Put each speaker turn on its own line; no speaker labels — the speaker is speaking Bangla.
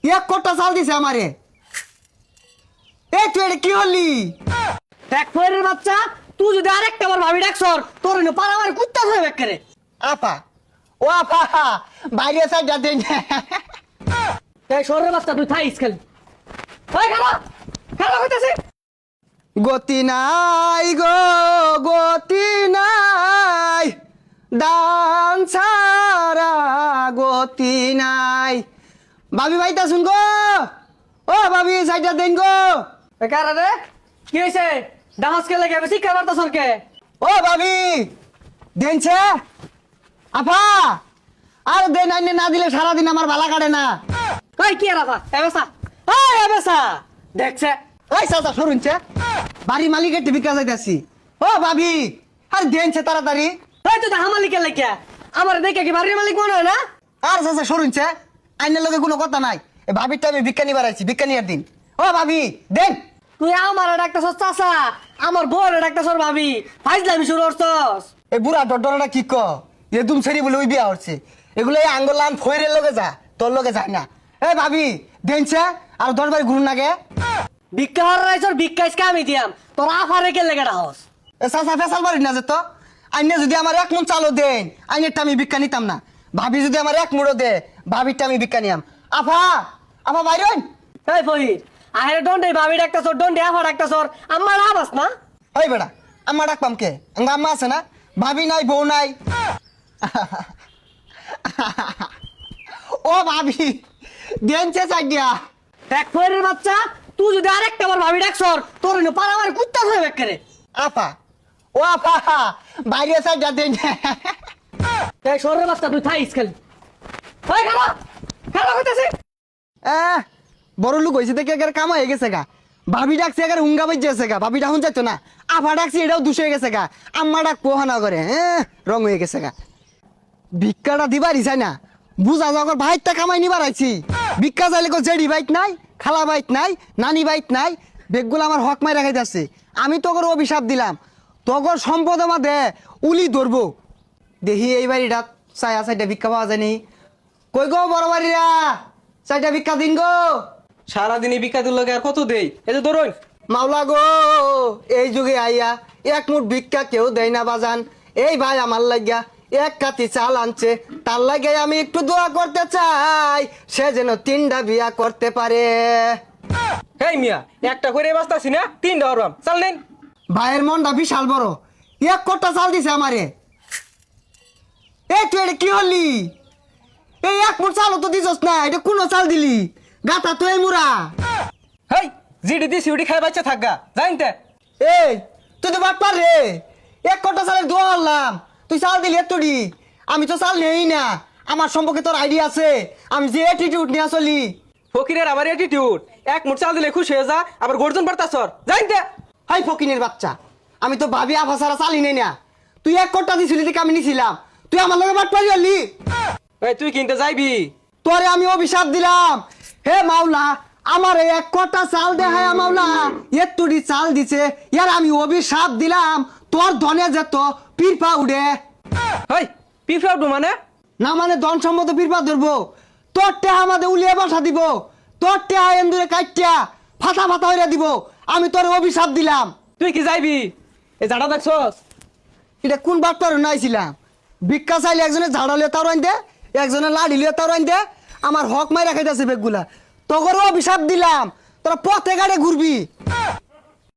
এক কোটা চাল দিছে আমারে। এই তুই এটা কি হলি?
দেখ ফয়ের বাচ্চা, তুই যদি আরেকটা বার ভাবি ডাকছর তোর না পালা আমার কুত্তা হয়ে বেকারে।
আপা, ও আপা, বাইরে সাইডটা দেন।
এই শহরের বাচ্চা তুই থাইস খেল। ওই খালা খালা কইতাছে
গতি নাই গো, গতি নাই, দান ছাড়া গতি নাই। ভাবি ভাইতা শুন গো, ও ভাবি সাইডটা দেন গো।
কারা রে কি হইছে? ডান্স কে লাগে বেশি খাবার তো সরকে।
ও ভাবি দেনছে আপা, আর দেন আইনে না দিলে সারাদিন আমার ভালা কাটে না।
ওই কি রাফা এবেসা, ওই এবেসা দেখছে।
ওই চাচা সরুনছে, বাড়ি মালিকের টিভি কাজ যাইতাছি। ও ভাবি আর দেনছে তাড়াতাড়ি।
ওই তো হামালিকে লাগে আমার দেখে কি বাড়ির মালিক মনে হয় না?
আর চাচা সরুনছে, আইনের লগে কোনো কথা নাই। এই ভাবিরটা আমি বিজ্ঞানী বাড়াইছি, বিজ্ঞানীর দিন। ও ভাবি দেন।
তুই আমার ডাক্তার চাচা, আমার বউর ডাক্তার ভাবি ফাইজলামি শুরু করছস।
এই বুড়া ডরডরটা কি ক, এ দুম ছেড়ি বলে ওই বিয়া হচ্ছে। এগুলো এই আঙ্গলান ফয়ের লগে যা, তোর লগে যায় না। এ ভাবি দেনছে আর দরবারে ঘুরুন নাগে।
ভিক্ষা হর রাইছর ভিক্ষাইসকে আমি দিয়াম, তোর আফারে কে লেগে ডাহস।
এ চাচা ফেসাল বাড়ি না যেত। আইনে যদি আমার এক মন চালও দেন, আইনেরটা আমি বিজ্ঞা নিতাম না। ভাবি যদি আমার এক মুড়ো দে, ভাবিরটা আমি বিজ্ঞা নিয়াম। আফা, আফা বাইরন।
এই ফহির আহের দন্ডে ভাবি ডাক্তার দন্ডে আফা ডাক্তার আমার আবাস না।
ওই বেড়া আম্মা ডাকপাম কে? আঙ্গা আম্মা আছে না, ভাবি নাই, বউ নাই। ও ভাবি দেনছে সাইডিয়া।
দেখ ফহিরের বাচ্চা, তুই যদি আরেকটা বার ভাবি ডাকছর তোর না পালা আমার কুত্তা হয়ে বেকারে।
আপা, ও আপা, বাইরে সাইডা দেন।
এই শহরের বাচ্চা তুই থাইস খেল। ওই খালা খালা কইতাছে
বড় লোক হয়েছে দেখে একের কাম হয়ে গেছে গা। ভাবি ডাকছে একের হুঙ্গা বাজছে গা, ভাবি ডাকুন যাইতো না। আফা ডাকছি এটাও দুষ হয়ে গেছে গা। আম্মা ডাক পোহানা করে রং হয়ে গেছে গা। ভিক্ষাটা দিবারই চাই না, বুঝা যাওয়ার ভাইটা কামাই নিবার আইছি। ভিক্ষা চাইলে কো জেডি বাইক নাই, খালা বাইক নাই, নানি বাইক নাই, বেগগুলো আমার হক মাই রাখাই যাচ্ছে। আমি তোর অভিশাপ দিলাম, তোর সম্পদ আমার দে উলি ধরবো। দেখি এই বাড়িটা চায়া চাইটা ভিক্ষা পাওয়া যায়নি। কই গো বড় বাড়িরা, চাইটা ভিক্ষা দিন গো।
সারাদিন এই ভিক্ষা দিল আর কত দেই? এই যে ধরুন
মাওলা গো, এই যুগে আইয়া এক মুঠ ভিক্ষা কেউ দেয় না বাজান। এই ভাই আমার লাগিয়া এক কাতি চাল আনছে, তার লাগে আমি একটু দোয়া করতে চাই, সে যেন 3টা বিয়া করতে পারে।
এই মিয়া একটা করে বাঁচতাছি না, 3টা হরবাম চাল নেন।
ভাইয়ের মনটা বিশাল বড়, এক কোটা চাল দিছে আমারে। এই তুই এটা কি হলি? এই এক মুঠ চালও তো দিছস না, এটা কোনো চাল দিলি? গাতা তো এই মুরা।
হেই জিডি দি সিউডি খাই বাচ্চা থাকগা জানতে।
এই তুই তো বাটপার রে, এক কোটা চালের দোয়া হলাম, তুই চাল দিলি এতটি। আমি তো চাল নেই না, আমার সম্পর্কে তোর আইডিয়া আছে, আমি যে অ্যাটিটিউড নিয়ে চলি।
ফকিরের আবার অ্যাটিটিউড, এক মুঠ চাল দিলে খুশি হয়ে যা, আবার গর্জন পারতাছর জানতে।
হাই ফকিনের বাচ্চা, আমি তো ভাবি আফা সারা চালি নেই না। তুই এক কোটা দিছিলি দেখে আমি নিছিলাম, তুই আমার লগে বাটপারি হলি।
এই তুই কিনতে যাইবি?
তোরে আমি অভিশাপ দিলাম, হে মাওলা আমার এক কোটা চাল দে। হ্যাঁ মাওলা এতুটি চাল দিছে, ইয়ার আমি অভিশাপ দিলাম, তোর ধনে যেত পিরপা উড়ে।
হেই পিফা উঠবো মানে?
না মানে ধন সম্মত পিরপা ধরবো, তোর টেহা আমাদের উলিয়ে বসা দিব, তোর টেহা এন্দুরে কাইটিয়া ফাটা ফাটা হইয়া দিব। আমি তোর অভিশাপ দিলাম।
তুই কি যাইবি? এই জাড়া দেখছস?
এটা কোন বাটপার নাইছিলাম? ভিক্ষা চাইলে একজনে ঝাড়া লিয়ে তার আইন দে, একজনে লাড়ি লিয়ে তার আইন দে, আমার হক মাই রাখাইতেছে বেগগুলা। তোর অভিশাপ দিলাম, তোরা পথে গাড়ে ঘুরবি।